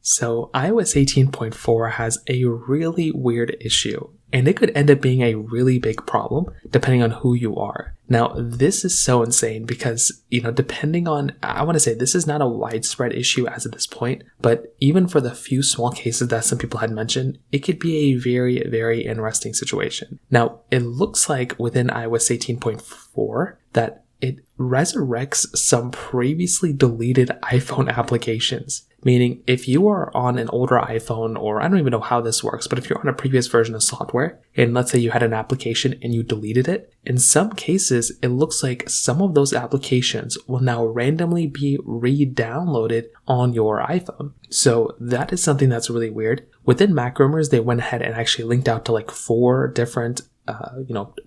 So iOS 18.4 has a really weird issue, and it could end up being a really big problem depending on who you are. Now, this is so insane because, depending on, I want to say this is not a widespread issue as of this point, but even for the few small cases that some people had mentioned, it could be a very, very interesting situation. Now, it looks like within iOS 18.4 that it resurrects some previously deleted iPhone applications. Meaning, if you are on an older iPhone, or I don't even know how this works, but if you're on a previous version of software, and let's say you had an application and you deleted it, in some cases, it looks like some of those applications will now randomly be re-downloaded on your iPhone. So that is something that's really weird. Within Mac Rumors, they went ahead and actually linked out to like 4 different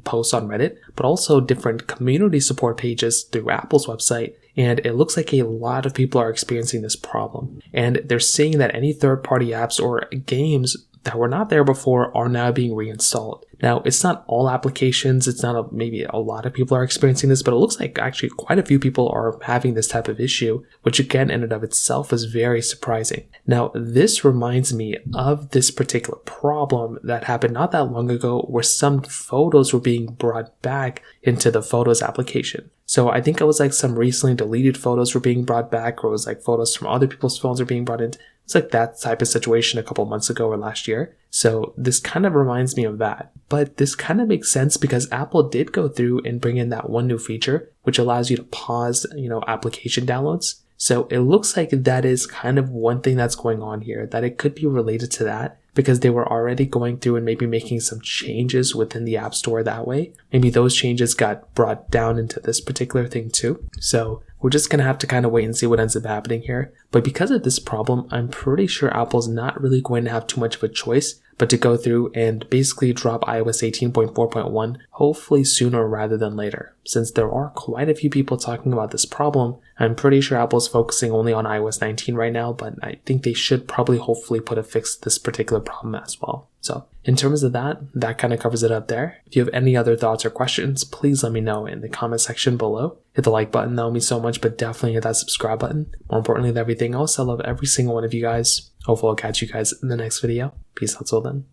posts on Reddit, but also different community support pages through Apple's website. And it looks like a lot of people are experiencing this problem. And they're saying that any third-party apps or games that were not there before are now being reinstalled. Now, it's not all applications, it's not maybe a lot of people are experiencing this, but it looks like actually quite a few people are having this type of issue, which again, in and of itself is very surprising. Now, this reminds me of this particular problem that happened not that long ago where some photos were being brought back into the Photos application. So I think it was like some recently deleted photos were being brought back, or it was like photos from other people's phones are being brought in. It's like that type of situation a couple months ago or last year. So this kind of reminds me of that. But this kind of makes sense because Apple did go through and bring in that one new feature, which allows you to pause, application downloads. So it looks like that is kind of one thing that's going on here, that it could be related to that because they were already going through and maybe making some changes within the App Store that way. Maybe those changes got brought down into this particular thing too. So we're just going to have to kind of wait and see what ends up happening here. But because of this problem, I'm pretty sure Apple's not really going to have too much of a choice but to go through and basically drop iOS 18.4.1 hopefully sooner rather than later. Since there are quite a few people talking about this problem, I'm pretty sure Apple's focusing only on iOS 19 right now, but I think they should probably hopefully put a fix to this particular problem as well. So in terms of that kind of covers it up there. If you have any other thoughts or questions, please let me know in the comment section below. Hit the like button, that would mean so much, but definitely hit that subscribe button. More importantly than everything else, I love every single one of you guys. Hopefully I'll catch you guys in the next video. Peace out till then.